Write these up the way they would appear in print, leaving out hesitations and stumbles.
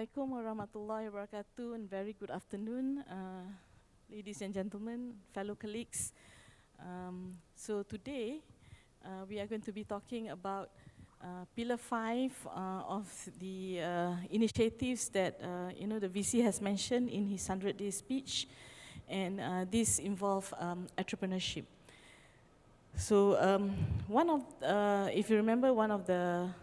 Assalamualaikum warahmatullahi wabarakatuh, and very good afternoon, ladies and gentlemen, fellow colleagues. So today, we are going to be talking about Pillar 5 of the initiatives that the VC has mentioned in his 100-day speech, and this involves entrepreneurship. So if you remember, one of the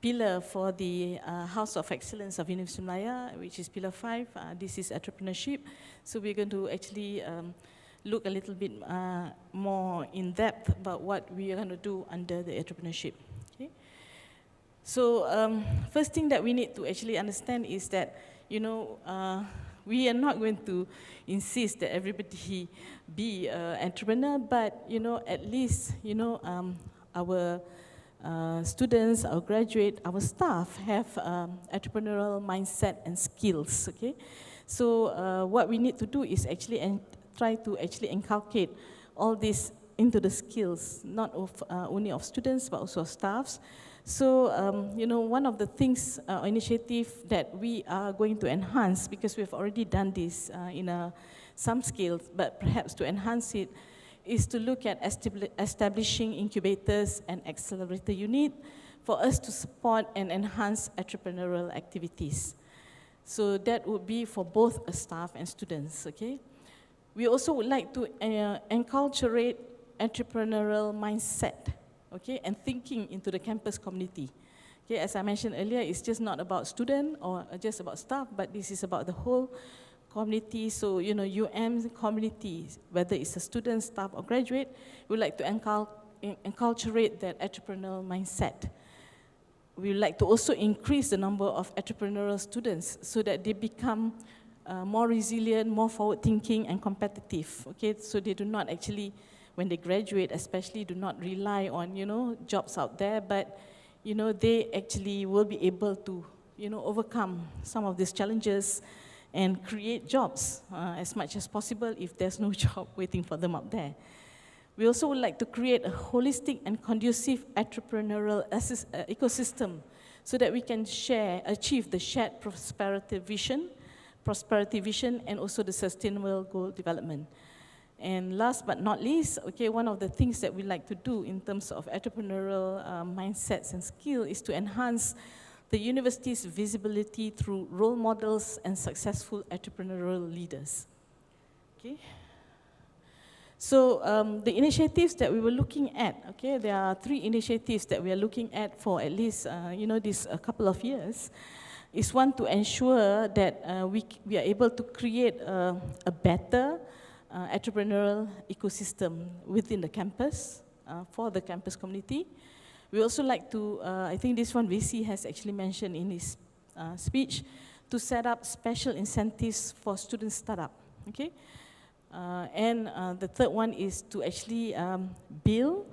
pillar for the House of Excellence of Universiti Malaya, which is Pillar 5, this is entrepreneurship. So we're going to actually look a little bit more in depth about what we are going to do under the entrepreneurship. Okay? So first thing that we need to actually understand is that, we are not going to insist that everybody be an entrepreneur, but at least our students, our graduate, our staff have entrepreneurial mindset and skills. Okay, so what we need to do is actually try to actually inculcate all this into the skills, not of only of students but also of staffs. So one of the things, initiative that we are going to enhance, because we've already done this in some scale, but perhaps to enhance it, is to look at establishing incubators and accelerator unit for us to support and enhance entrepreneurial activities. So that would be for both staff and students, okay? We also would like to enculturate entrepreneurial mindset, okay, and thinking into the campus community. Okay, as I mentioned earlier, it's just not about student or just about staff, but this is about the whole community. So, UM community, whether it's a student, staff, or graduate, we would like to enculturate that entrepreneurial mindset. We would like to also increase the number of entrepreneurial students so that they become more resilient, more forward-thinking, and competitive. Okay, so they do not actually, when they graduate especially, do not rely on, jobs out there, but, they actually will be able to, overcome some of these challenges and create jobs as much as possible if there's no job waiting for them up there. We also would like to create a holistic and conducive entrepreneurial ecosystem so that we can achieve the shared prosperity vision, and also the sustainable goal development. And last but not least, okay, one of the things that we like to do in terms of entrepreneurial mindsets and skill is to enhance the university's visibility through role models and successful entrepreneurial leaders. Okay. So the initiatives that we were looking at, okay, there are 3 initiatives that we are looking at for at least, this couple of years. Is one, to ensure that we are able to create a better entrepreneurial ecosystem within the campus, for the campus community. We also like to, I think this one VC has actually mentioned in his speech, to set up special incentives for student startup, okay? And the third one is to actually build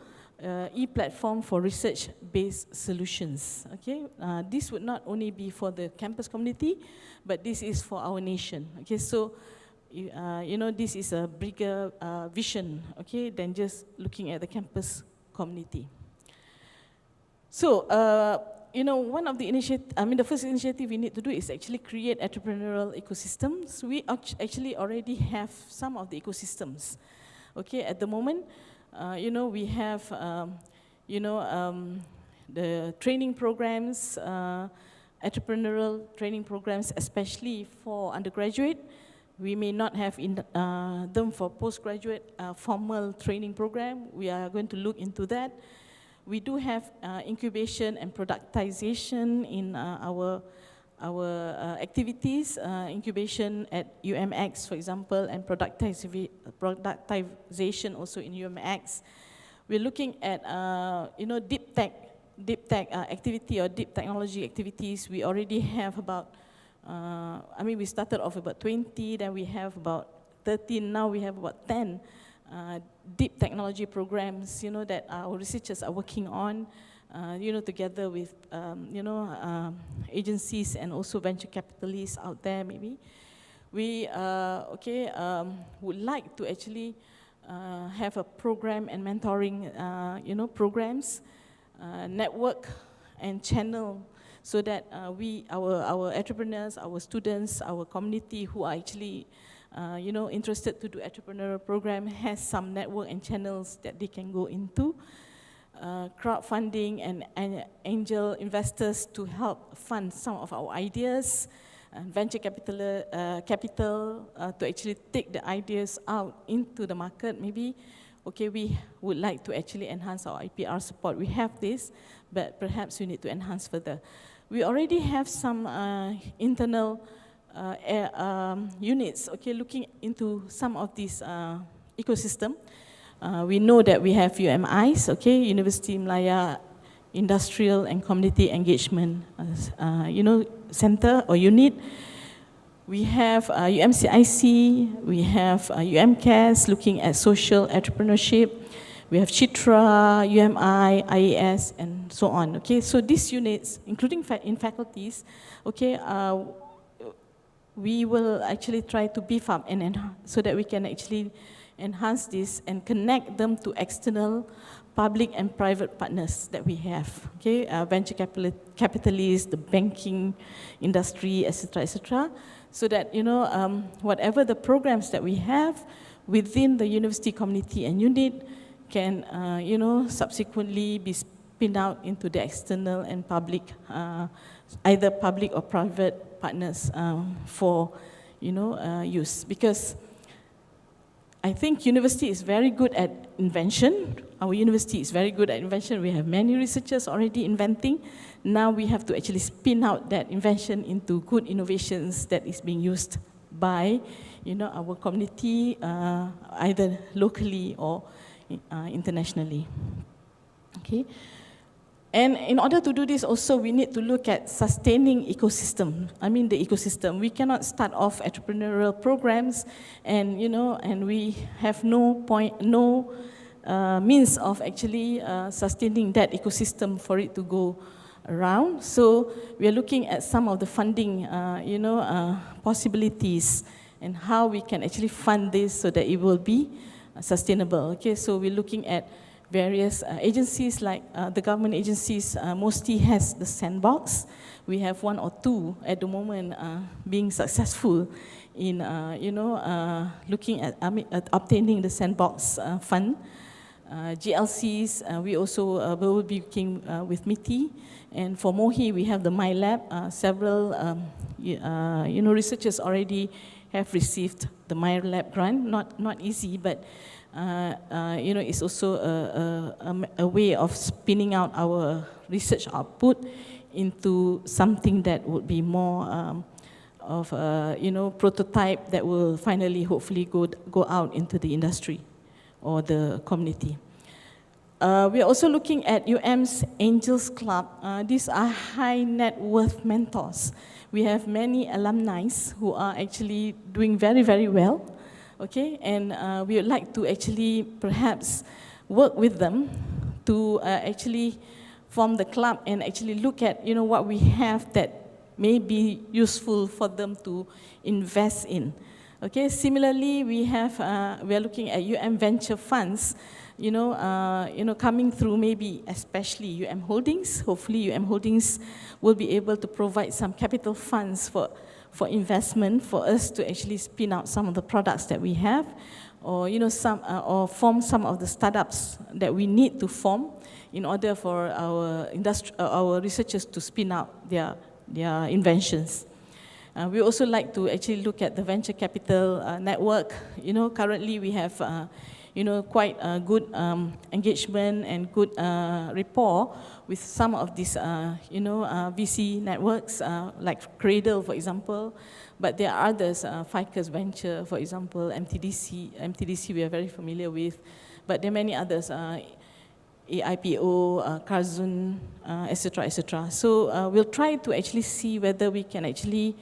e-platform for research-based solutions, okay? This would not only be for the campus community, but this is for our nation, okay? So, this is a bigger vision, okay, than just looking at the campus community. So, one of the the first initiative we need to do is actually create entrepreneurial ecosystems. We actually already have some of the ecosystems. Okay, at the moment, we have, the training programs, entrepreneurial training programs, especially for undergraduate. We may not have them for postgraduate formal training program. We are going to look into that. We do have incubation and productization in our activities, incubation at UMX, for example, and productization also in UMX. We're looking at, deep tech activity or deep technology activities. We already have about, we started off about 20, then we have about 13, now we have about 10 deep technology programs, that our researchers are working on, together with, agencies and also venture capitalists out there maybe. We, would like to actually have a program and mentoring, programs, network and channel so that our entrepreneurs, our students, our community who are actually interested to do entrepreneurial program has some network and channels that they can go into. Crowdfunding and angel investors to help fund some of our ideas, and venture capital to actually take the ideas out into the market. Maybe, okay, we would like to actually enhance our IPR support. We have this, but perhaps we need to enhance further. We already have some internal units, okay, looking into some of these ecosystem. We know that we have UMIs, okay, Universiti Malaya Industrial and Community Engagement, center or unit. We have UMCIC, we have UMCAS looking at social entrepreneurship. We have Chitra, UMI, IAS, and so on. Okay, so these units, including in faculties, okay, we will actually try to beef up and so that we can actually enhance this and connect them to external public and private partners that we have, okay, venture capitalists, the banking industry, etc., so that, whatever the programs that we have within the university community and unit can, subsequently be spin out into the external and public, either public or private partners for, use. Because I think university is very good at invention. Our university is very good at invention. We have many researchers already inventing. Now we have to actually spin out that invention into good innovations that is being used by, our community, either locally or internationally. Okay. And in order to do this also, we need to look at sustaining ecosystem. I mean the ecosystem. We cannot start off entrepreneurial programs and, and we have no means of actually sustaining that ecosystem for it to go around. So we are looking at some of the funding, possibilities and how we can actually fund this so that it will be sustainable. Okay, so we're looking at various agencies, like the government agencies mostly has the sandbox. We have one or two at the moment being successful in, looking at, obtaining the sandbox fund. GLCs, we also will be working with MITI. And for MOHI, we have the MyLab. Several, researchers already have received the MyLab grant. Not easy, but it's also a way of spinning out our research output into something that would be more of a prototype that will finally, hopefully, go out into the industry or the community. We are also looking at UM's Angels Club. These are high net worth mentors. We have many alumni who are actually doing very, very well. Okay, and we would like to actually perhaps work with them to actually form the club and actually look at, what we have that may be useful for them to invest in. Okay, similarly, we are looking at UM venture funds, coming through maybe especially UM Holdings. Hopefully UM Holdings will be able to provide some capital funds for investment for us to actually spin out some of the products that we have, or or form some of the startups that we need to form in order for our researchers to spin out their inventions. We also like to actually look at the venture capital network. Currently we have quite a good engagement and good rapport with some of these, VC networks, like Cradle, for example. But there are others, Ficus Venture, for example, MTDC we are very familiar with. But there are many others, AIPO, Karzun, etc., etc. So we'll try to actually see whether we can actually,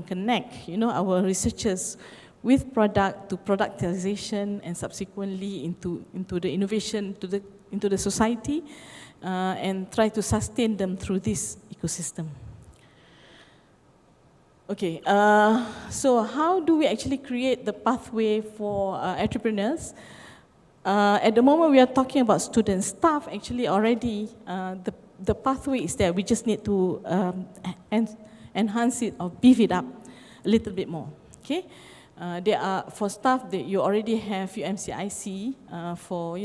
connect, our researchers with product to productization and subsequently into the innovation into the society, and try to sustain them through this ecosystem. Okay, so how do we actually create the pathway for entrepreneurs? At the moment we are talking about students. Staff actually already, the pathway is there. We just need to enhance it or beef it up a little bit more. Okay, there are for staff that you already have UMCIC for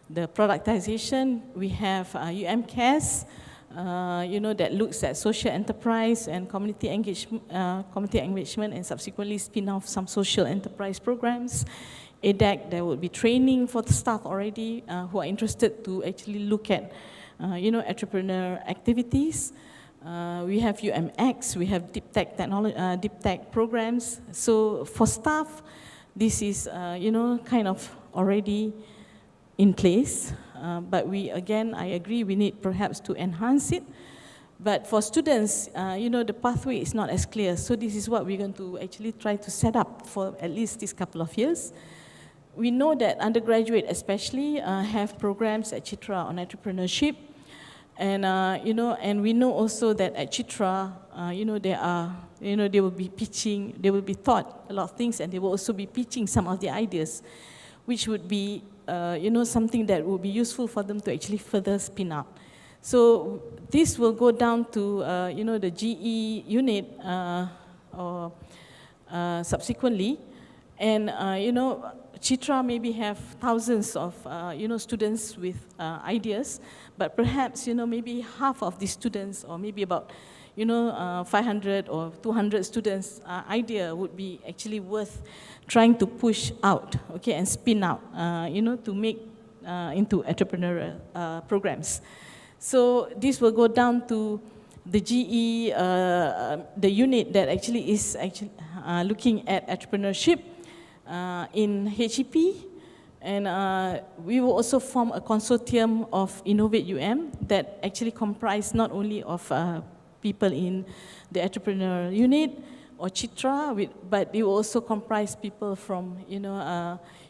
the productization. We have UMCAS, that looks at social enterprise and community engagement, and subsequently spin off some social enterprise programs. EDAC, there will be training for the staff already who are interested to actually look at, entrepreneur activities. We have UMX, we have deep tech technology, deep tech programs. So for staff, this is, kind of already in place. But I agree, we need perhaps to enhance it. But for students, the pathway is not as clear. So this is what we're going to actually try to set up for at least this couple of years. We know that undergraduate especially have programs at Chitra on entrepreneurship. And, and we know also that at Chitra, they will be pitching, they will be taught a lot of things, and they will also be pitching some of the ideas, which would be, something that would be useful for them to actually further spin up. So this will go down to, the GE unit or subsequently. And, Chitra maybe have thousands of, students with ideas, but perhaps, maybe half of the students, or maybe about, 500 or 200 students' idea would be actually worth trying to push out, okay, and spin out, to make into entrepreneurial programs. So this will go down to the GE, the unit that actually is looking at entrepreneurship in HEP, and we will also form a consortium of Innovate UM that actually comprise not only of people in the entrepreneurial unit or Chitra, but it will also comprise people from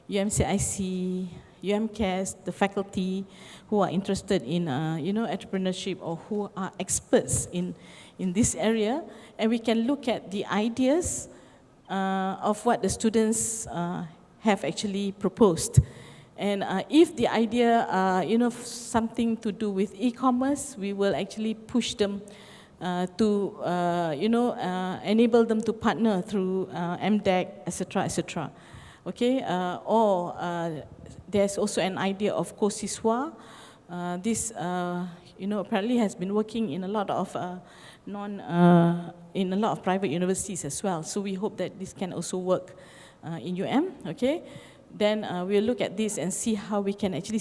UMCIC, UMCAS, the faculty who are interested in entrepreneurship or who are experts in this area, and we can look at the ideas of what the students have actually proposed. And if the idea, something to do with e-commerce, we will actually push them to, enable them to partner through MDEC, etc., etc. Okay, or there's also an idea of co-siswa. This, apparently has been working in a lot of in a lot of private universities as well. So we hope that this can also work in UM, okay? Then we'll look at this and see how we can actually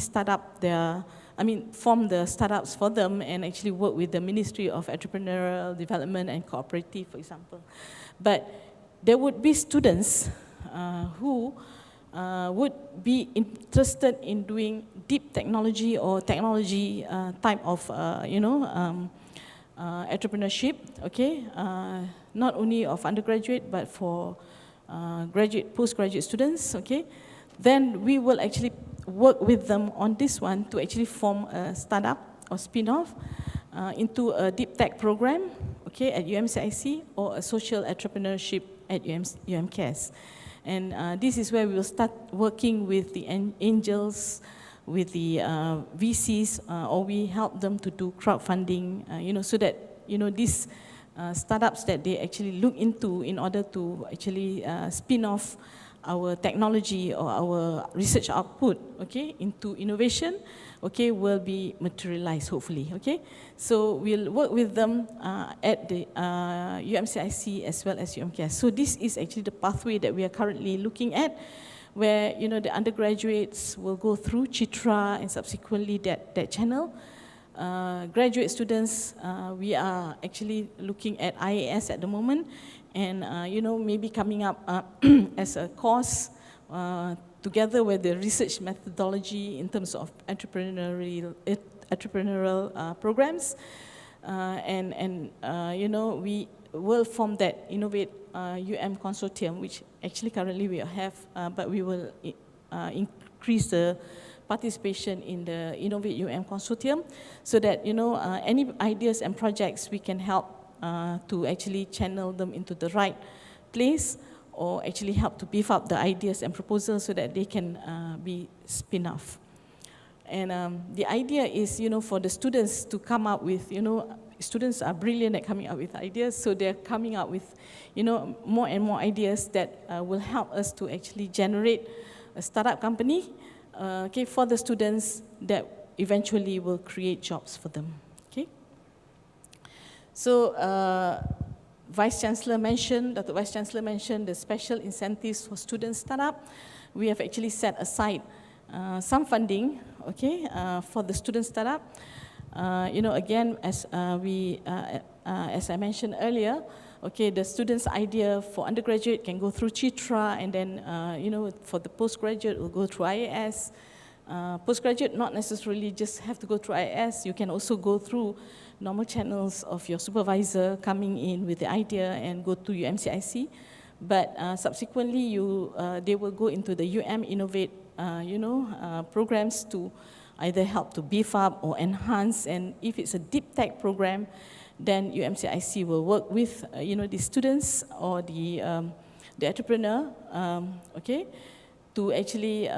form the startups for them and actually work with the Ministry of Entrepreneurial Development and Cooperative, for example. But there would be students who would be interested in doing deep technology or technology type of, entrepreneurship, okay? Not only of undergraduate, but for graduate, postgraduate students, okay? Then we will actually work with them on this one to actually form a startup or spin-off into a deep tech program, okay, at UMCIC, or a social entrepreneurship at UMCAS. And this is where we will start working with the angels, with the VCs, or we help them to do crowdfunding, so that, these startups that they actually look into in order to actually spin off our technology or our research output, okay, into innovation, okay, will be materialized, hopefully, okay? So we'll work with them at the UMCIC as well as UMCAS. So this is actually the pathway that we are currently looking at, where, the undergraduates will go through Chitra and subsequently that channel. Graduate students, we are actually looking at IAS at the moment, and maybe coming up as a course together with the research methodology in terms of entrepreneurial programs, we will form that Innovate UM consortium, which actually currently we have, but we will increase the participation in the Innovate UM consortium, so that any ideas and projects we can help to actually channel them into the right place, or actually help to beef up the ideas and proposals so that they can be spin-off. And the idea is, for the students to come up with, students are brilliant at coming up with ideas, so they're coming up with, more and more ideas that will help us to actually generate a startup company, for the students that eventually will create jobs for them, okay? So, Dr. Vice Chancellor mentioned the special incentives for student startup. We have actually set aside some funding, okay, for the student startup. Again, as I mentioned earlier, okay, the student's idea for undergraduate can go through Chitra, and then, for the postgraduate, will go through IAS. Postgraduate, not necessarily just have to go through IAS. You can also go through normal channels of your supervisor coming in with the idea and go to UMCIC. But subsequently, they will go into the Innovate, programs to either help to beef up or enhance. And if it's a deep tech program, then UMCIC will work with, the students or the entrepreneur, okay, to actually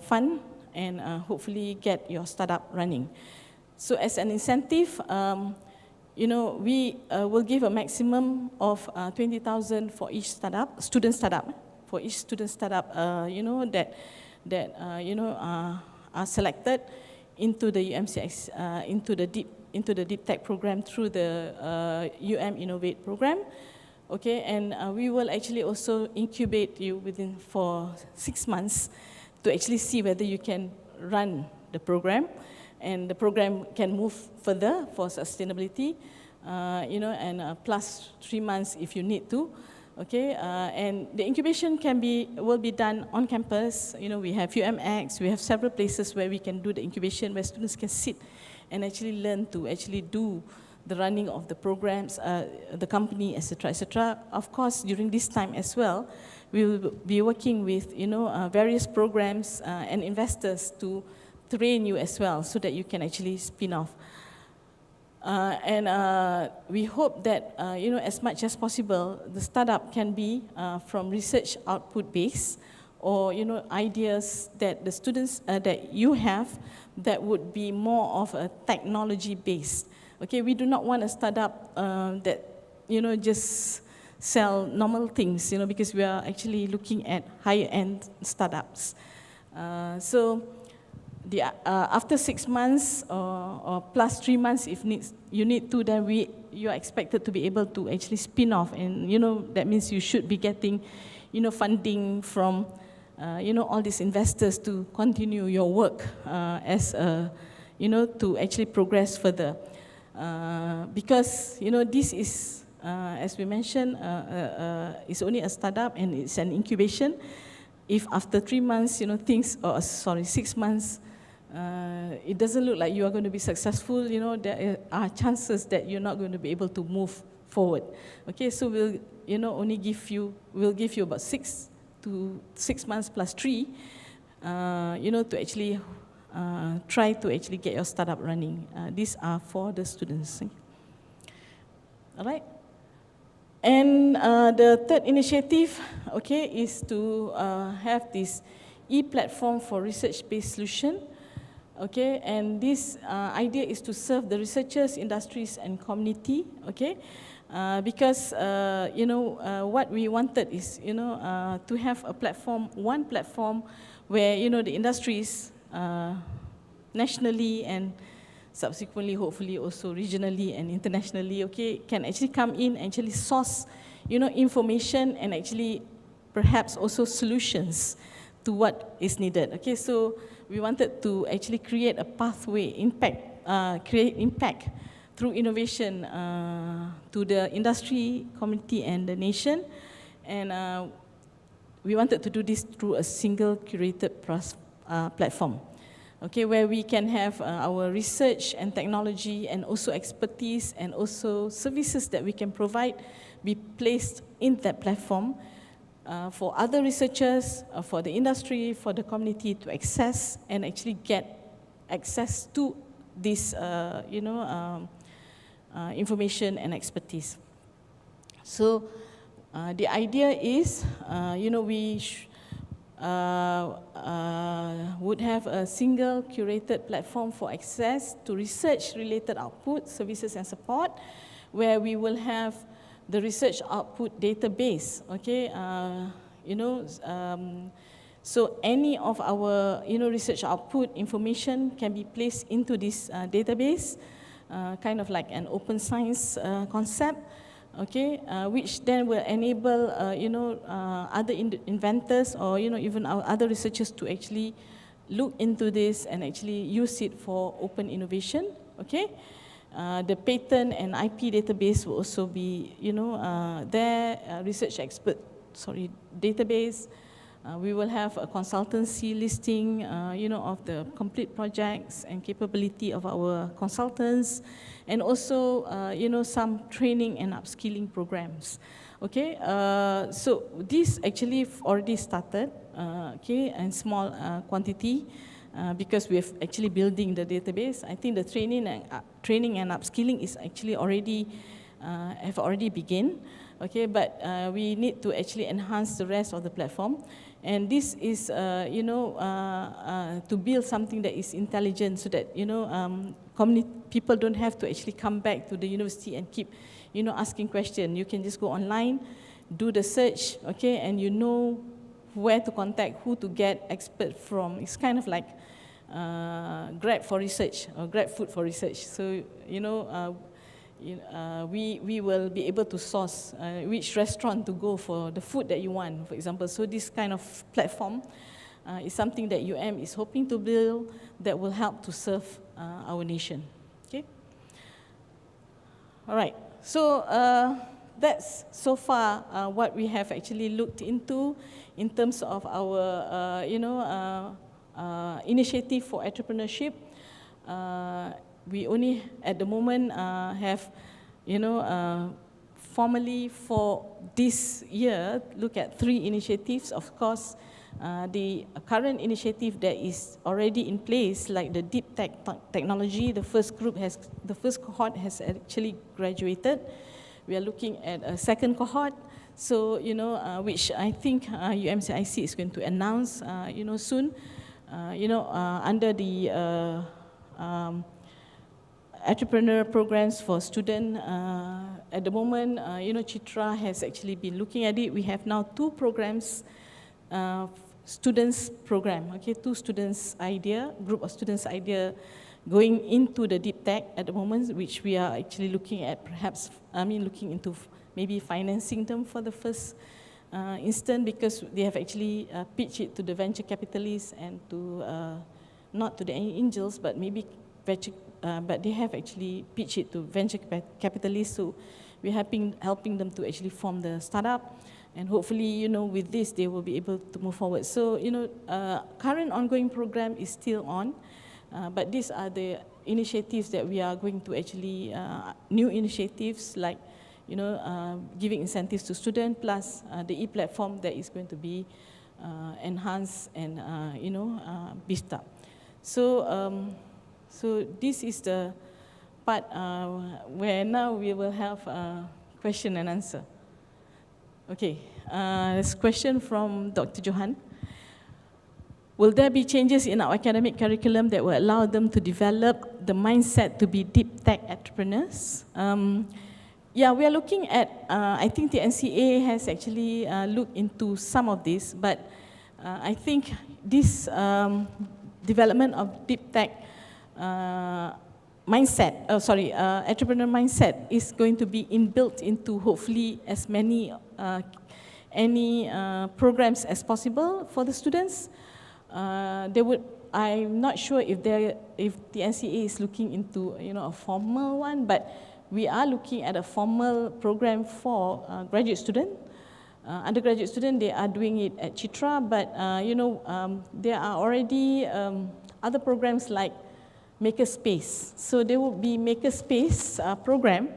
fund and hopefully get your startup running. So as an incentive, we will give a maximum of 20,000 for each student startup, that are selected into the UMCIC, into the deep tech program through the Innovate program. Okay, and we will actually also incubate you for 6 months to actually see whether you can run the program, and the program can move further for sustainability, and plus 3 months if you need to. Okay, and the incubation will be done on campus. We have UMX, we have several places where we can do the incubation, where students can sit and actually learn to actually do the running of the programs, the company, etc., etc. Of course, during this time as well, we will be working with, various programs and investors to train you as well, so that you can actually spin off. And we hope that, as much as possible, the startup can be from research output based, or, ideas that the students, that you have, that would be more of a technology based. Okay, we do not want a startup that, just sell normal things, because we are actually looking at higher end startups. So, after 6 months or plus 3 months, if you need to, then you are expected to be able to actually spin off, and that means you should be getting, funding from, all these investors to continue your work as to actually progress further, because this is, as we mentioned, it's only a startup and it's an incubation. If after 3 months, 6 months, it doesn't look like you are going to be successful, there are chances that you're not going to be able to move forward. Okay, so we'll give you about 6 months plus 3, to actually try to actually get your startup running. These are for the students. All right. And the third initiative, okay, is to have this e-platform for research-based solution. Okay, and this idea is to serve the researchers, industries, and community. Okay, because what we wanted is to have a platform, one platform, where the industries nationally and subsequently, hopefully, also regionally and internationally, okay, can actually come in and actually source, information and actually perhaps also solutions to what is needed. Okay, so we wanted to actually create a pathway, create impact through innovation to the industry, community, and the nation. And we wanted to do this through a single curated platform. Okay, where we can have our research and technology and also expertise and also services that we can provide be placed in that platform for other researchers, for the industry, for the community to access and actually get access to this, information and expertise. So the idea is, would have a single curated platform for access to research-related output, services and support, where we will have the research output database, okay? So any of our research output information can be placed into this database, kind of like an open science concept, okay, which then will enable other inventors or even our other researchers to actually look into this and actually use it for open innovation, okay. The patent and IP database will also be their research expert database. We will have a consultancy listing, of the complete projects and capability of our consultants, and also, some training and upskilling programs. Okay, so this actually already started, okay, in small quantity, because we're actually building the database. I think the training and upskilling is actually already have already begun. Okay, but we need to actually enhance the rest of the platform. And this is, to build something that is intelligent so that, people don't have to actually come back to the university and keep, asking questions. You can just go online, do the search, okay, and you know where to contact, who to get expert from. It's kind of like Grab for research or Grab food for research. So, we will be able to source which restaurant to go for the food that you want, for example. So this kind of platform is something that is hoping to build that will help to serve our nation. Okay. All right. So that's so far what we have actually looked into in terms of our, initiative for entrepreneurship. We only, at the moment, have, formally for this year, look at 3 initiatives. Of course, the current initiative that is already in place, like the deep tech technology, the first cohort has actually graduated. We are looking at a second cohort, so, which I think UMCIC is going to announce, soon, under the entrepreneur programs for students. At the moment, Chitra has actually been looking at it. We have now 2 programs, students program, okay, 2 students idea, group of students idea going into the deep tech at the moment, which we are actually looking at looking into maybe financing them for the first instance, because they have actually pitched it to the venture capitalists and to, not to the angels, but maybe but they have actually pitched it to venture capitalists, so we're helping them to actually form the startup, and hopefully, with this, they will be able to move forward. So, current ongoing program is still on, but these are the initiatives that we are going to actually, new initiatives like, giving incentives to students, plus the e-platform that is going to be enhanced and, beefed up. So, so this is the part where now we will have question and answer. Okay, there's a question from Dr. Johan. Will there be changes in our academic curriculum that will allow them to develop the mindset to be deep tech entrepreneurs? Yeah, we are looking at, I think the NCA has actually looked into some of this, but I think this development of deep tech entrepreneur mindset is going to be inbuilt into hopefully as many programs as possible for the students. I'm not sure if the NCA is looking into a formal one, but we are looking at a formal program for graduate student. Undergraduate student, they are doing it at Chitra, but there are already other programs like Makerspace. So there will be Makerspace program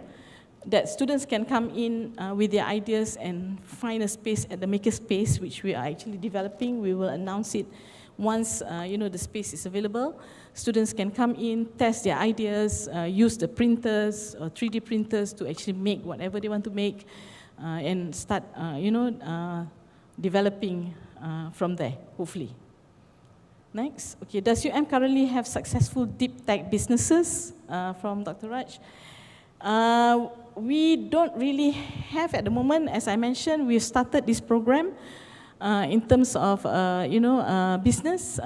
that students can come in with their ideas and find a space at the Makerspace, which we are actually developing. We will announce it once the space is available. Students can come in, test their ideas, use the printers or 3D printers to actually make whatever they want to make, and start developing from there, hopefully. Next, okay, does UM currently have successful deep tech businesses? From Dr. Raj. We don't really have at the moment. As I mentioned, we've started this program in terms of, business.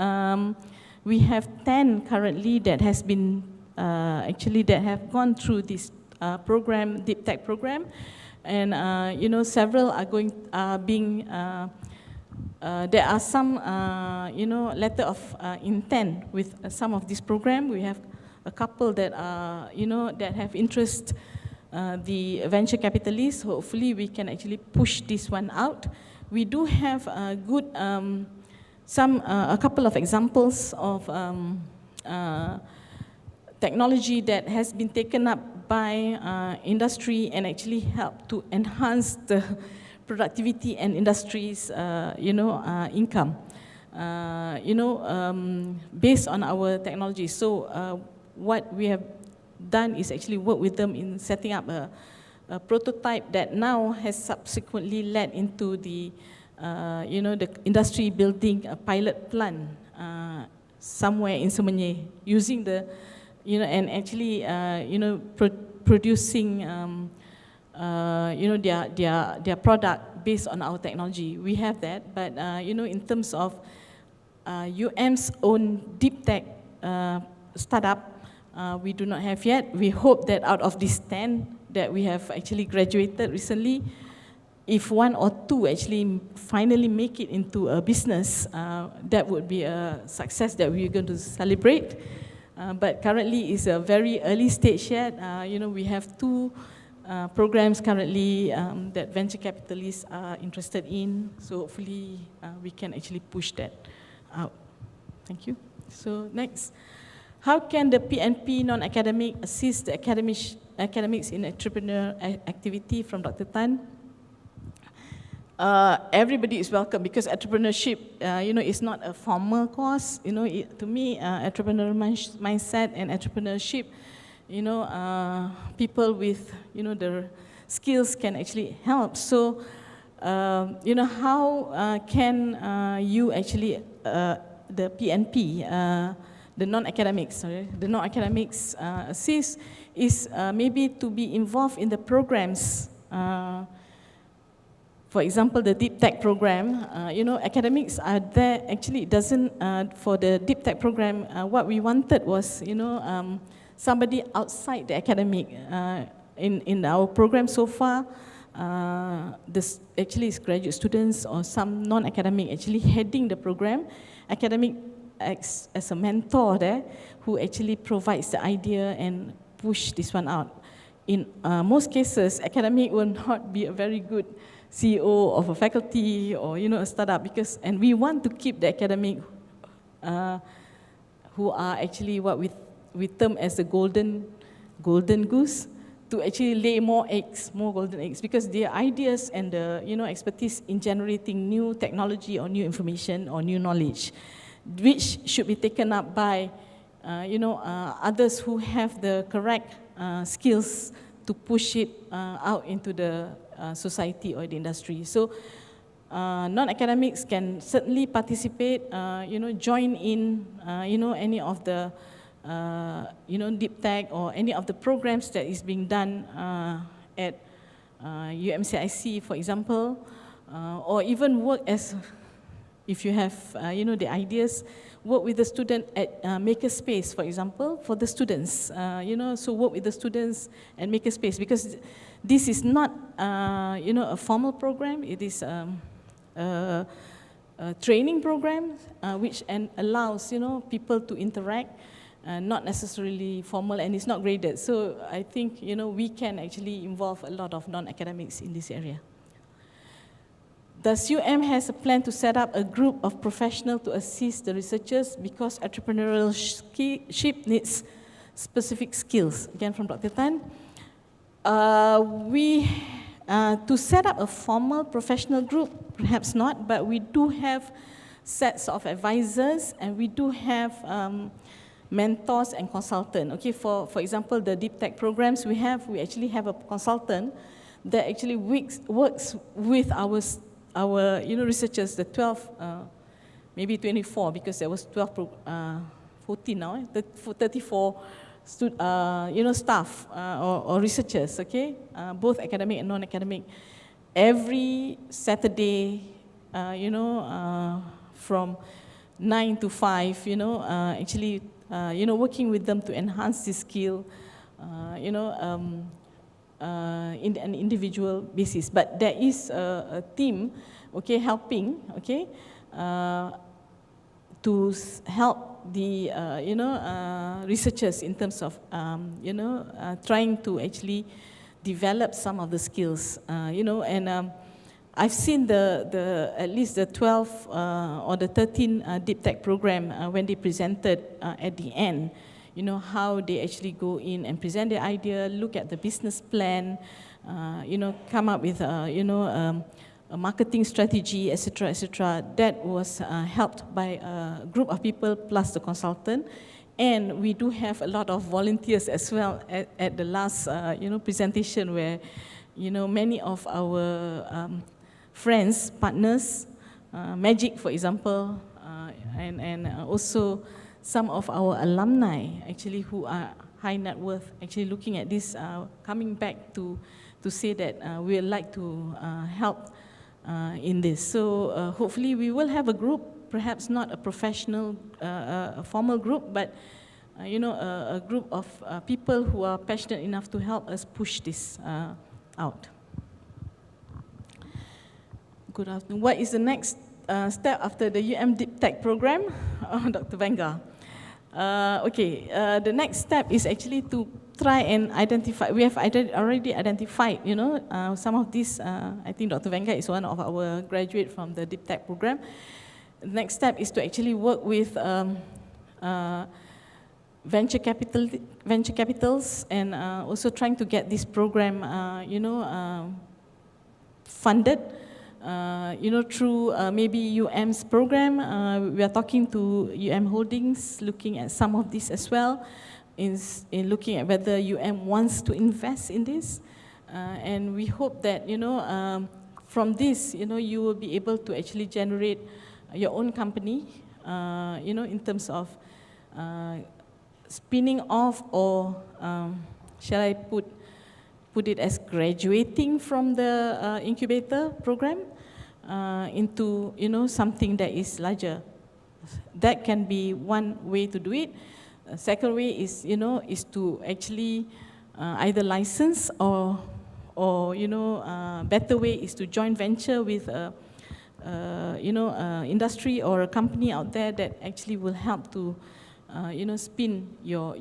We have 10 currently that has been, that have gone through this program, deep tech program. And, several are there are some, letter of intent with some of this program. We have a couple that are, that have interest, the venture capitalists. Hopefully, we can actually push this one out. We do have a good, a couple of examples of technology that has been taken up by industry and actually help to enhance the productivity and industry's, income, based on our technology. So what we have done is actually work with them in setting up a prototype that now has subsequently led into the, the industry building a pilot plant somewhere in Semenye, using the, and actually, producing, their product based on our technology. We have that, but in terms of UM's own deep tech startup, we do not have yet. We hope that out of these 10 that we have actually graduated recently, if one or two actually finally make it into a business, that would be a success that we're going to celebrate. But currently it's a very early stage yet. We have 2 programs currently that venture capitalists are interested in. So hopefully we can actually push that out. Thank you. So next, how can the PNP non-academic assist the academics in entrepreneurial activity? From Dr. Tan. Everybody is welcome, because entrepreneurship, is not a formal course. To me, entrepreneurial mindset and entrepreneurship, people with, the skills can actually help. So, how can you actually, the PNP, the non-academics, assist is maybe to be involved in the programs. For example, the deep tech program, academics are there. Actually, it doesn't, for the deep tech program, what we wanted was, somebody outside the academic. In our program so far, this actually is graduate students or some non-academic actually heading the program. Academic acts as a mentor there, who actually provides the idea and push this one out. In most cases, academic will not be a very good CEO of a faculty or a startup, and we want to keep the academic who are actually what we term as the golden goose, to actually lay more golden eggs, because their ideas and the expertise in generating new technology or new information or new knowledge, which should be taken up by others who have the correct skills to push it out into the society or the industry. So non-academics can certainly participate, join in, any of the, deep tech or any of the programs that is being done at UMCIC, for example, or even work as, if you have, the ideas, work with the student at Makerspace, for example, for the students, so work with the students and Makerspace, because this is not, a formal program. It is a training program, which allows, people to interact, not necessarily formal, and it's not graded. So I think, we can actually involve a lot of non-academics in this area. Does UM has a plan to set up a group of professionals to assist the researchers, because entrepreneurship needs specific skills? Again, from Dr. Tan. To set up a formal professional group, perhaps not, but we do have sets of advisors, and we do have mentors and consultants. Okay, for example, the deep tech programs we actually have a consultant that actually works with our our, researchers, the 12, maybe 24, because there was 14 now, 34 staff or researchers, okay, both academic and non-academic. Every Saturday, from 9 to 5, actually, working with them to enhance this skill, in an individual basis. But there is a team, okay, helping, okay, to help the, researchers in terms of, trying to actually develop some of the skills, and I've seen at least the 12 or the 13 deep tech program when they presented at the end, how they actually go in and present their idea, look at the business plan, come up with, a marketing strategy, etc., etc. That was helped by a group of people plus the consultant. And we do have a lot of volunteers as well at the last, presentation where, many of our friends, partners, Magic, for example, and also some of our alumni, actually, who are high net worth, actually looking at this, coming back to say that we would like to help in this. So hopefully we will have a group, perhaps not a professional, a formal group, but a group of people who are passionate enough to help us push this out. Good afternoon. What is the next step after the Deep Tech program? Dr. Venga. Okay, the next step is actually to try and identify. We have already identified, some of these. I think Dr. Venga is one of our graduates from the Deep Tech program. The next step is to actually work with venture capitals, and also trying to get this program, funded. Through maybe UM's program. We are talking to UM Holdings, looking at some of this as well, in looking at whether UM wants to invest in this. And we hope that, from this, you will be able to actually generate your own company, in terms of spinning off, or shall I put it as graduating from the incubator program into, something that is larger. That can be one way to do it. Second way is, is to actually either license, or better way is to joint venture with industry or a company out there that actually will help to, spin your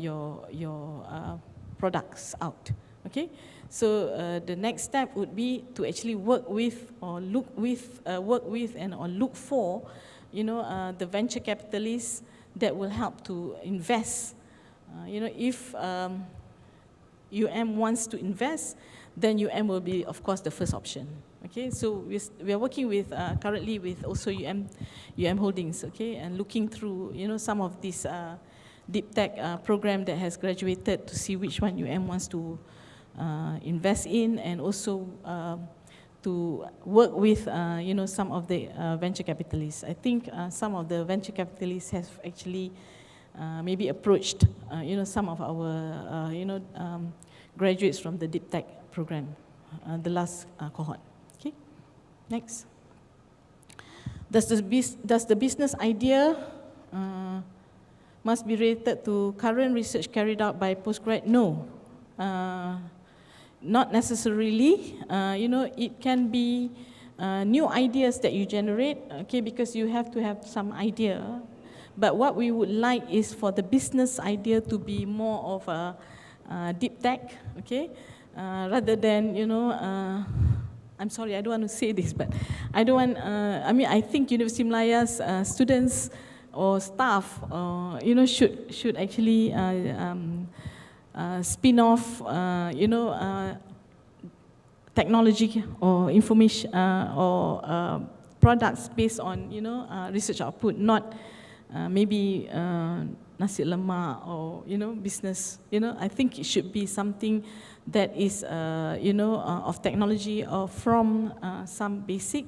products out. Okay. So the next step would be to actually work with, or look for, the venture capitalists that will help to invest. If UM wants to invest, then UM will be, of course, the first option. Okay, so we are working with currently with also UM Holdings. Okay, and looking through, some of this deep tech program that has graduated to see which one UM wants to invest in, and also to work with, some of the venture capitalists. I think some of the venture capitalists have actually maybe approached, some of our, graduates from the Deep Tech program, the last cohort. Okay, next. Does the business idea must be related to current research carried out by postgrad? No. Not necessarily. It can be new ideas that you generate, okay, because you have to have some idea. But what we would like is for the business idea to be more of a deep tech, okay, rather than, I'm sorry, I don't want to say this, but I don't want, I think Universiti Malaya's students or staff, should actually spin off, technology or information or products based on, research output, not maybe nasi lemak or, business. I think it should be something that is, of technology or from some basic,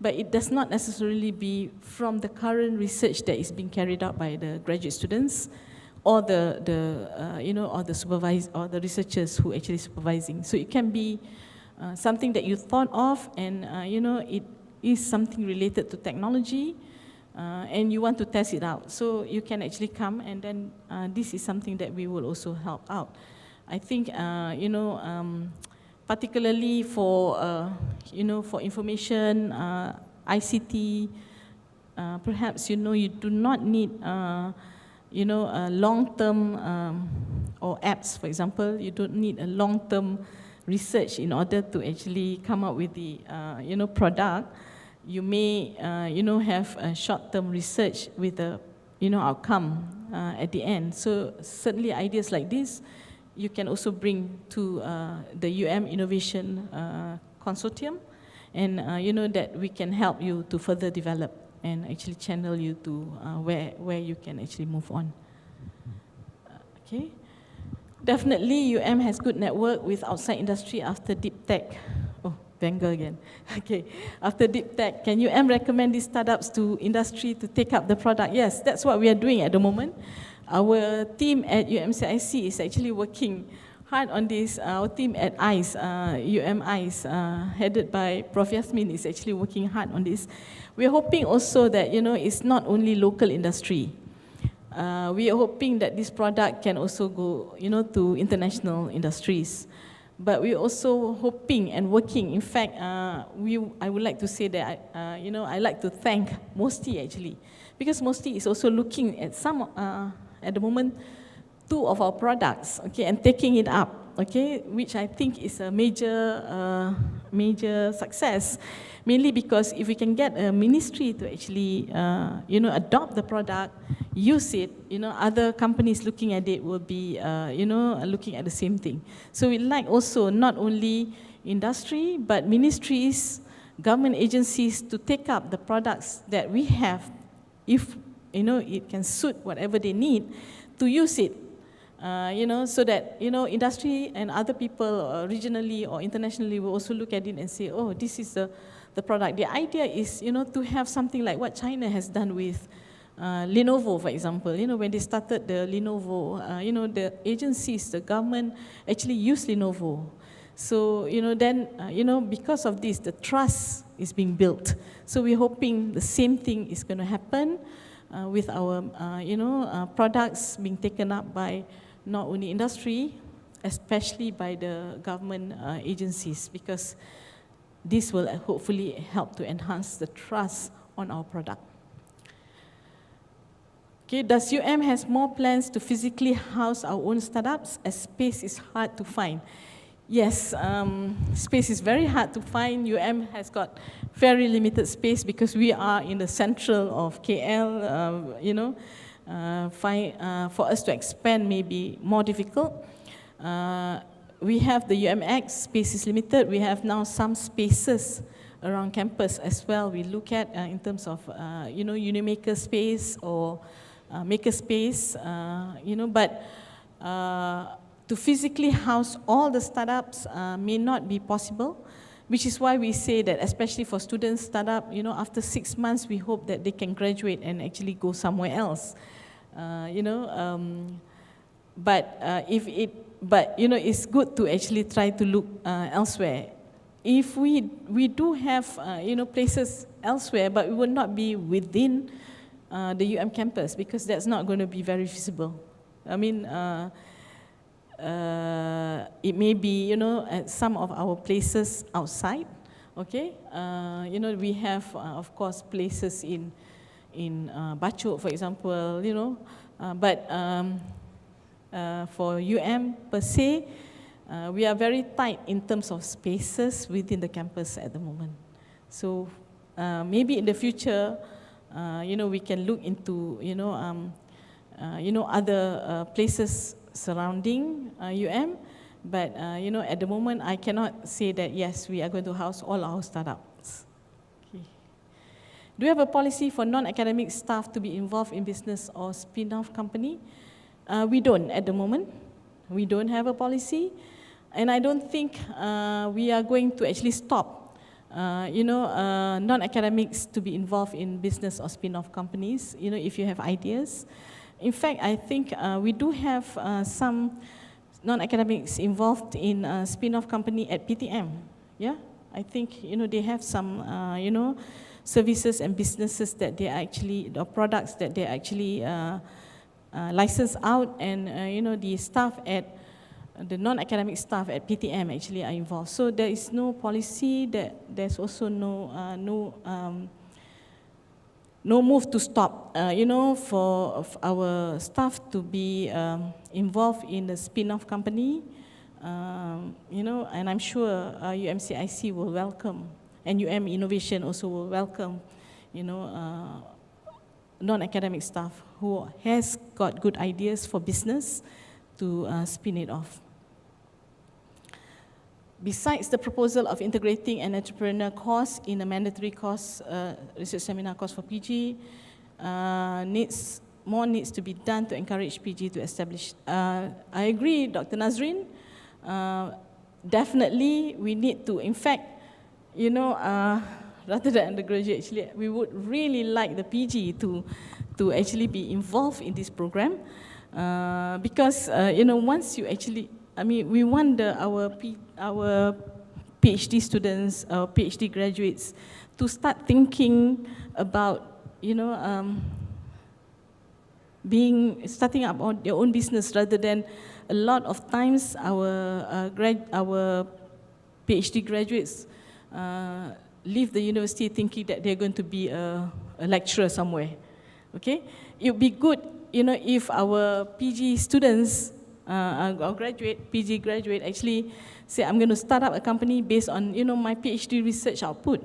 but it does not necessarily be from the current research that is being carried out by the graduate students or or the researchers who actually supervising. So it can be something that you thought of, and it is something related to technology, and you want to test it out. So you can actually come, and then this is something that we will also help out. I think particularly for for information, ICT, perhaps you do not need long-term or apps, for example. You don't need a long-term research in order to actually come up with the product. You may have a short-term research with a outcome at the end. So certainly ideas like this you can also bring to the Innovation Consortium, and that we can help you to further develop and actually channel you to where you can actually move on. Okay. Definitely has good network with outside industry after deep tech. Oh, Bengal again. Okay. After deep tech, can recommend these startups to industry to take up the product? Yes, that's what we are doing at the moment. Our team at UMCIC is actually working hard on this. Our team at ICE, ICE, headed by Prof. Yasmin, is actually working hard on this. We are hoping also that it's not only local industry. We are hoping that this product can also go to international industries. But we're also hoping and working. In fact, I would like to say that I like to thank MOSTI actually, because MOSTI is also looking at some at the moment 2 of our products, okay, and taking it up, okay, which I think is a major success, mainly because if we can get a ministry to actually adopt the product, use it, other companies looking at it will be looking at the same thing. So we'd like also not only industry but ministries, government agencies to take up the products that we have, if it can suit whatever they need, to use it, so that industry and other people regionally or internationally will also look at it and say, oh, this is the product. The idea is to have something like what China has done with Lenovo, for example. When they started the Lenovo, the agencies, the government actually used Lenovo. So then because of this, the trust is being built. So we're hoping the same thing is going to happen with our products being taken up by not only industry, especially by the government agencies, because this will hopefully help to enhance the trust on our product. Okay, does has more plans to physically house our own startups, as space is hard to find? Yes, space is very hard to find. has got very limited space because we are in the central of KL. For us to expand may be more difficult. We have the UMX, space is limited. We have now some spaces around campus as well. We look at in terms of Unimaker space or maker space, but to physically house all the startups may not be possible, which is why we say that especially for students startup, after 6 months we hope that they can graduate and actually go somewhere else. But it's good to actually try to look elsewhere. If we do have places elsewhere, but we will not be within the campus, because that's not going to be very feasible. I mean, it may be at some of our places outside. Okay, we have of course places in Bachok, for example, but for per se, we are very tight in terms of spaces within the campus at the moment. So maybe in the future, we can look into other places surrounding but at the moment I cannot say that yes, we are going to house all our startups. Okay. Do you have a policy for non-academic staff to be involved in business or spin-off company? We don't at the moment. We don't have a policy, and I don't think we are going to actually stop non-academics to be involved in business or spin-off companies, if you have ideas. In fact, I think we do have some non-academics involved in a spin-off company at PTM. Yeah, I think, they have some, services and businesses that they actually, or products that they actually license out, and, the staff at the non-academic staff at PTM actually are involved. So there is no policy, there's also no move to stop, for our staff to be involved in the spin-off company, and I'm sure UMCIC will welcome, and Innovation also will welcome, non-academic staff who has got good ideas for business to spin it off. Besides the proposal of integrating an entrepreneur course in a mandatory course, research seminar course for PG, more needs to be done to encourage PG to establish. I agree, Dr. Nazrin. Definitely, we need to, in fact, rather than undergraduate, actually, we would really like the PG to actually be involved in this program, because, once you actually, we want our PhD students, our PhD graduates, to start thinking about, starting up on their own business, rather than a lot of times our PhD graduates leave the university thinking that they're going to be a lecturer somewhere. Okay, it would be good, if our PG students, our PG graduate actually say, I'm going to start up a company based on, my PhD research output.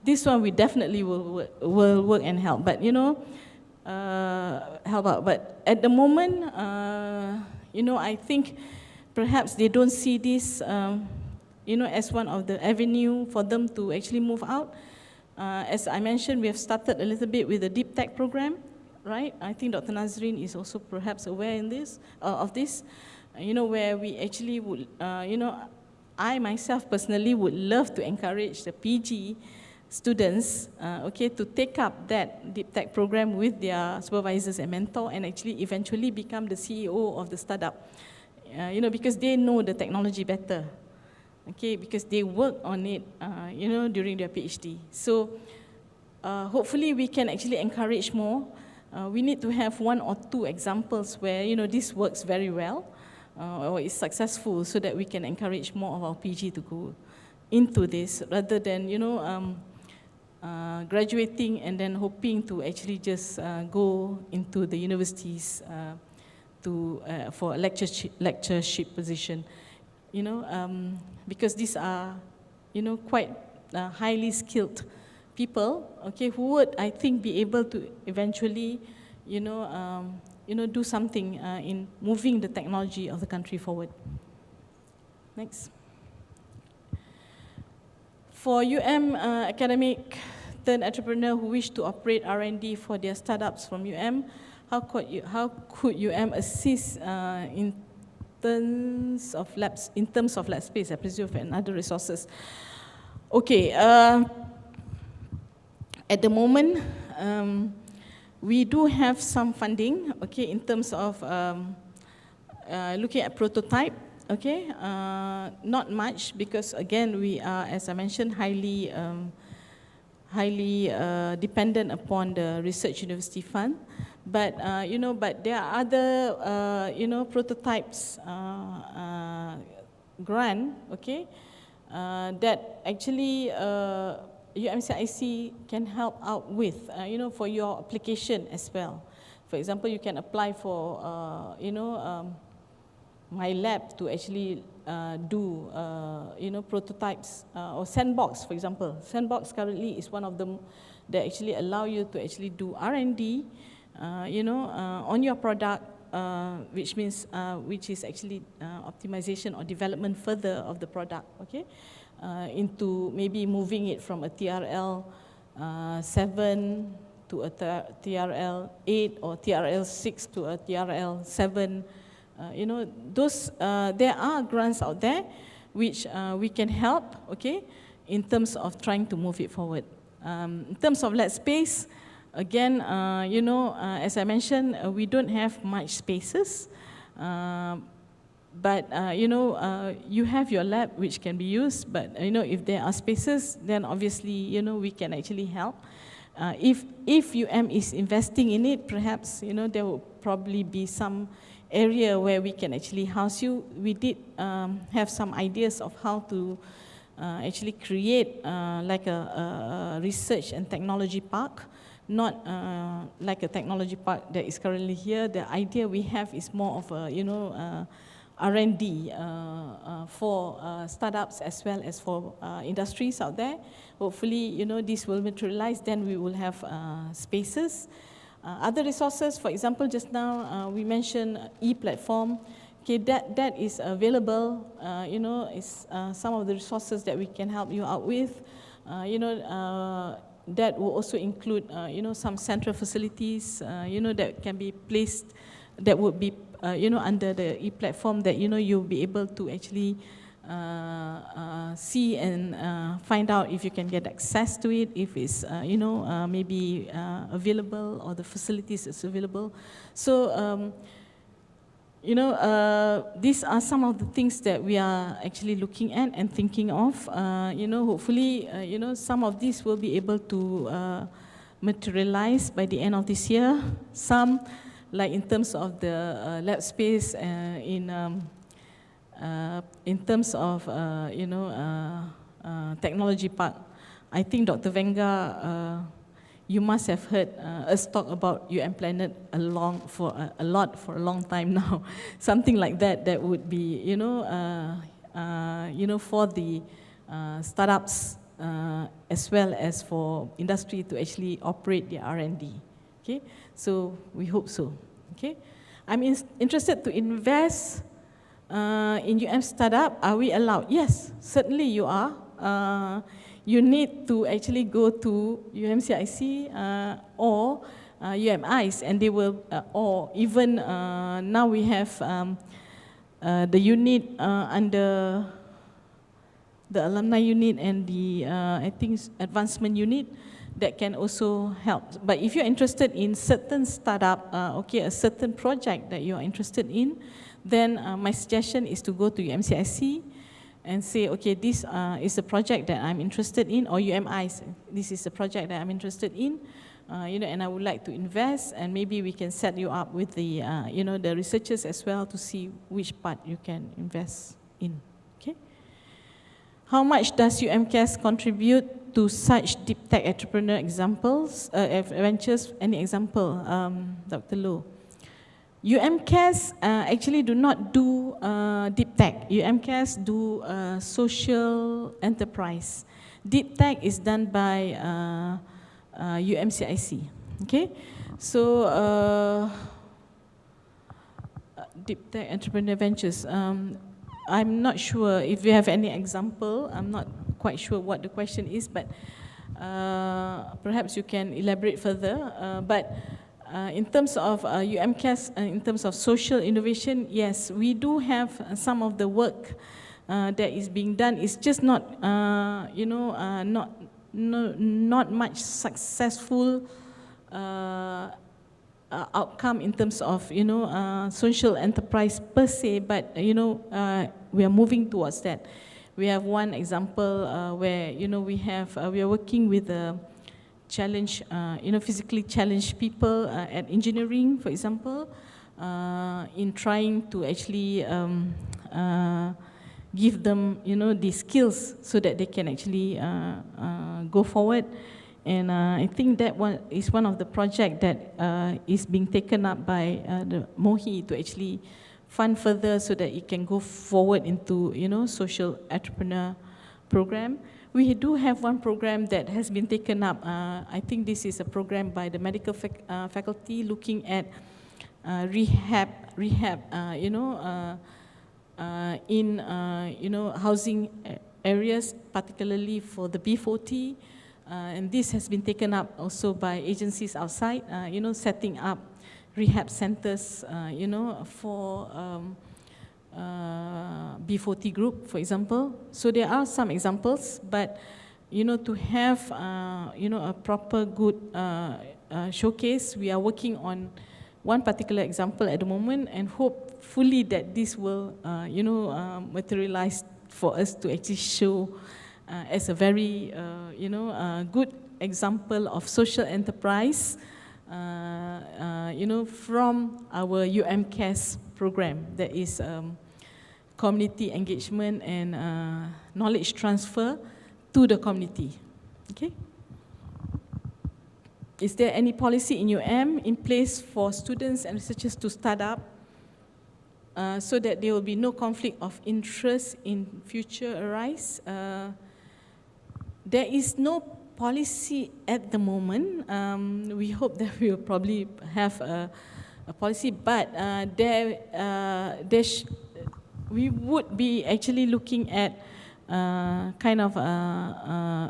This one we definitely will work and help, but, help out. But at the moment, I think perhaps they don't see this, as one of the avenue for them to actually move out. As I mentioned, we have started a little bit with the deep tech program, right? I think Dr. Nazrin is also perhaps aware of this, where we actually would, I myself personally would love to encourage the PG students, to take up that deep tech program with their supervisors and mentor, and actually eventually become the CEO of the startup, because they know the technology better. Okay, because they work on it, during their PhD. So hopefully we can actually encourage more. We need to have 1 or 2 examples where, this works very well, or is successful, so that we can encourage more of our PG to go into this, rather than, graduating and then hoping to actually just go into the universities for a lectureship position. Because these are, quite highly skilled people, okay, who would, I think, be able to eventually, do something in moving the technology of the country forward. Next. For academic turned entrepreneur who wish to operate R&D for their startups from how could assist in terms of lab space, I presume, and other resources? Okay, at the moment, we do have some funding, okay, in terms of looking at prototype, okay, not much, because again, we are, as I mentioned, highly dependent upon the Research University Fund. But, but there are other, prototypes grant, okay, that actually UMCIC can help out with, for your application as well. For example, you can apply for, my lab to actually do, prototypes, or Sandbox, for example. Sandbox currently is one of them that actually allow you to actually do R&D, on your product, which is actually optimization or development further of the product, okay, into maybe moving it from a TRL 7 to a TRL 8 or TRL 6 to a TRL 7. Those there are grants out there which we can help, okay, in terms of trying to move it forward. In terms of lab space, again, you know, as I mentioned, we don't have much spaces, but you know, you have your lab which can be used, but you know, if there are spaces, then obviously, you know, we can actually help. If UM is investing in it, perhaps, you know, there will probably be some area where we can actually house you. We did have some ideas of how to actually create like a research and technology park, not like a technology park that is currently here. The idea we have is more of a, you know, R&D for startups as well as for industries out there. Hopefully, you know, this will materialize, then we will have spaces. Other resources, for example, just now we mentioned e-platform. Okay, that is available, you know, is some of the resources that we can help you out with. You know, that will also include, you know, some central facilities, you know, that can be placed, that would be, you know, under the e-platform that, you know, you'll be able to actually see and find out if you can get access to it, if it's, you know, maybe available or the facilities is available. So, you know, these are some of the things that we are actually looking at and thinking of. You know, hopefully, you know, some of these will be able to materialize by the end of this year. Some, like in terms of the lab space, in terms of, you know, technology park, I think Dr. Venga, you must have heard us talk about UM Planet for a long time now. Something like that, that would be, you know, for the startups as well as for industry to actually operate their R&D. Okay, so we hope so. Okay, I'm interested to invest in UM startup. Are we allowed? Yes, certainly you are. You need to actually go to UMCIC or UMIs, and they will, or even now we have the unit under the alumni unit and the, I think, advancement unit that can also help. But if you're interested in certain startup, okay, a certain project that you're interested in, then my suggestion is to go to UMCIC and say, okay, this is a project that I'm interested in, or UMIs, this is a project that I'm interested in, you know, and I would like to invest, and maybe we can set you up with the, you know, the researchers as well to see which part you can invest in. Okay. How much does UMCAS contribute to such deep tech entrepreneur examples, ventures? Any example, Dr. Loh? UMCAS actually do not do deep tech. UMCAS do social enterprise. Deep tech is done by UMCIC. Okay, so deep tech entrepreneur ventures. I'm not sure if you have any example. I'm not quite sure what the question is, but perhaps you can elaborate further. But in terms of UMCAS, in terms of social innovation, yes, we do have some of the work that is being done. It's just not, you know, not much successful outcome in terms of, you know, social enterprise per se, but, you know, we are moving towards that. We have one example where, you know, we are working with challenge, you know, physically challenged people at engineering, for example, in trying to actually give them, you know, the skills so that they can actually go forward. And I think that one is one of the projects that is being taken up by the MOHI to actually fund further so that it can go forward into, you know, social entrepreneur program. We do have one program that has been taken up. I think this is a program by the medical faculty looking at rehab, you know, in, you know, housing areas, particularly for the B40. And this has been taken up also by agencies outside, you know, setting up rehab centers, you know, for B40 group, for example. So there are some examples, but to have a proper good showcase, we are working on one particular example at the moment, and hopefully that this will materialize for us to actually show as a very good example of social enterprise from our UMCAS program, that is community engagement and knowledge transfer to the community. Okay. Is there any policy in UM in place for students and researchers to start up so that there will be no conflict of interest in future arise? There is no policy at the moment. We hope that we will probably have a policy, but we would be actually looking at kind of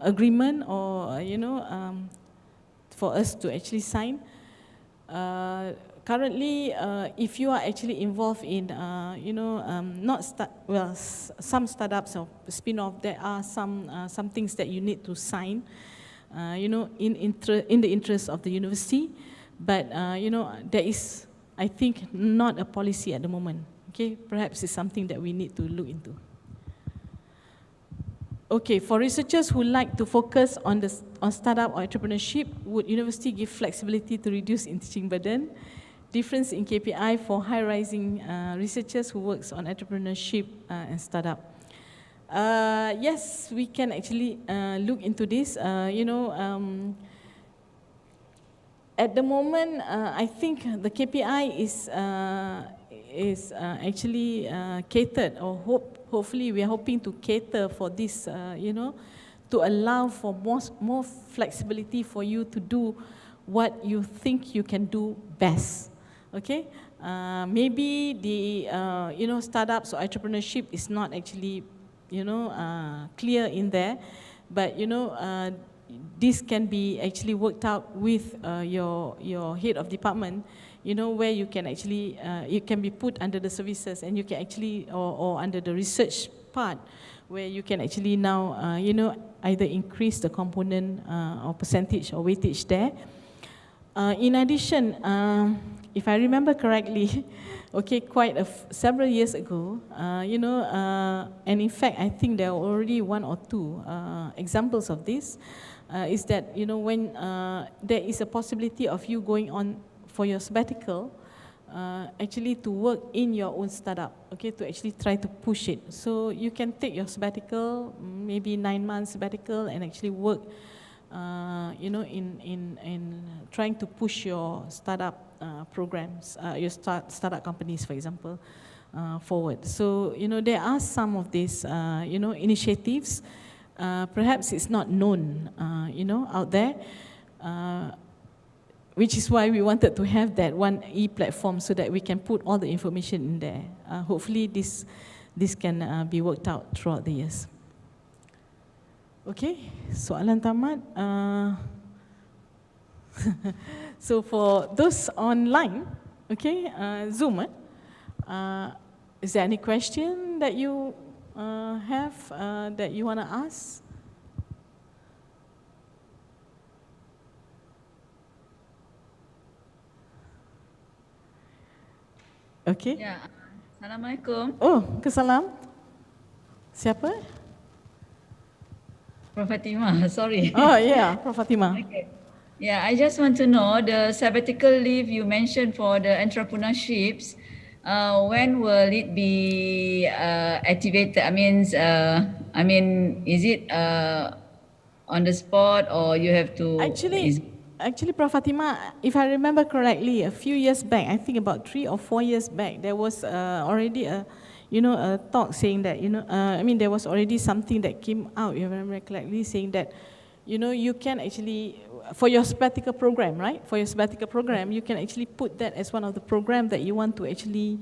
agreement, or for us to actually sign. Currently, if you are actually involved in some startups or spin-off, there are some things that you need to sign, in the interest of the university. But there is, I think, not a policy at the moment. Okay, perhaps it's something that we need to look into. Okay, for researchers who like to focus on startup or entrepreneurship, would university give flexibility to reduce in teaching burden? Difference in KPI for high-rising researchers who works on entrepreneurship and startup. Yes, we can actually look into this. At the moment, I think the KPI is actually catered, or hopefully we are hoping to cater for this, to allow for more flexibility for you to do what you think you can do best. Okay, maybe the startups or entrepreneurship is not actually clear in there, but this can be actually worked out with your head of department, where you can actually, it can be put under the services, and you can actually, or under the research part, where you can actually now, either increase the component or percentage or weightage there. In addition, if I remember correctly, okay, several years ago, and in fact, I think there are already one or two examples of this, is that, when there is a possibility of you going on for your sabbatical, actually to work in your own startup, okay, to actually try to push it. So you can take your sabbatical, maybe 9 months sabbatical, and actually work, in trying to push your startup programs, your startup companies, for example, forward. So, there are some of these, initiatives. Perhaps it's not known, out there, which is why we wanted to have that one e-platform so that we can put all the information in there. Hopefully this can be worked out throughout the years. Okay, soalan tamat. So for those online, okay, Zoom, is there any question that you have that you want to ask? Okay. Ya, Assalamualaikum. Oh, kesalam. Siapa? Prof. Fatima, sorry. Oh, yeah, Prof. Fatima. Okay. Yeah, I just want to know the sabbatical leave you mentioned for the entrepreneurships, when will it be activated? I mean, is it on the spot, or you have to? Actually, Prof. Fatima, if I remember correctly, a few years back, I think about 3 or 4 years back, there was already a talk saying that, there was already something that came out, if I remember correctly, saying that, you can actually, for your sabbatical program, right? For your sabbatical program, you can actually put that as one of the programs that you want to actually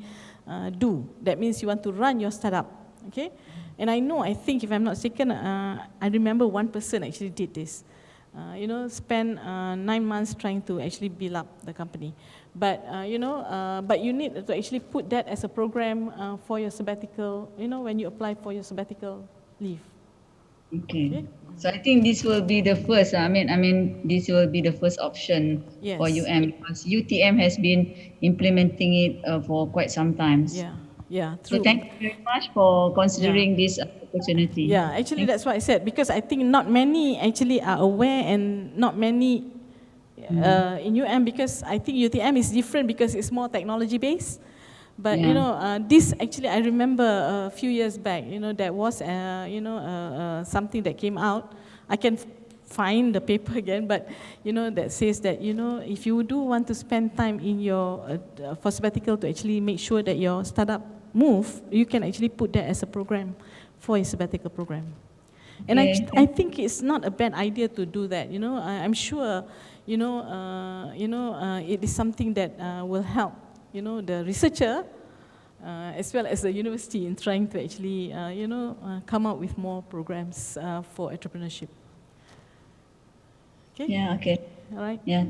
do. That means you want to run your startup, okay? And I think, if I'm not mistaken, I remember one person actually did this. spend 9 months trying to actually build up the company. But, but you need to actually put that as a program for your sabbatical, when you apply for your sabbatical leave. Okay. So I think this will be the first. This will be the first option for UM, because UTM has been implementing it for quite some time. Yeah, So true. thank you very much for considering this opportunity. Yeah, actually that's what I said, because I think not many actually are aware, and not many in UM, because I think UTM is different because it's more technology based. But this actually, I remember a few years back, there was something that came out. I can find the paper again, but that says that if you do want to spend time in your for sabbatical to actually make sure that your startup move, you can actually put that as a program for a sabbatical program. And I think it's not a bad idea to do that. I'm sure it is something that will help the researcher as well as the university in trying to actually come up with more programs for entrepreneurship. Okay. Yeah. Okay. All right. Yeah.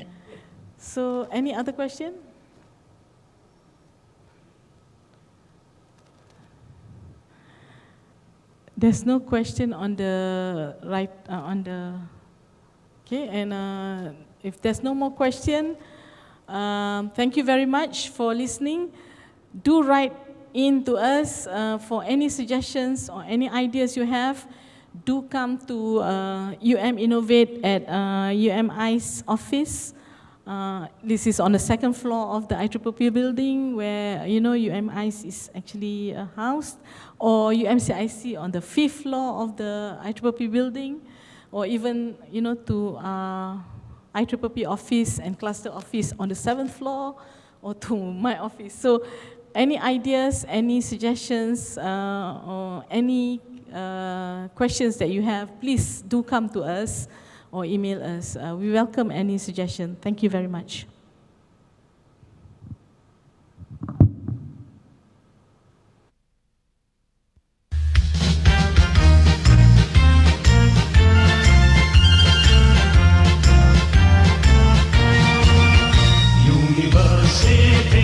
So, any other question? There's no question on the right, okay, and if there's no more question, thank you very much for listening. Do write in to us for any suggestions or any ideas you have. Do come to UM Innovate at UMI's office. This is on the second floor of the IEEE building, where UMI's is actually housed, or UMCIC on the 5th floor of the IEEE building, or even to IEEE office and cluster office on the 7th floor, or to my office. So, any ideas, any suggestions, or any questions that you have, please do come to us or email us. We welcome any suggestion. Thank you very much. University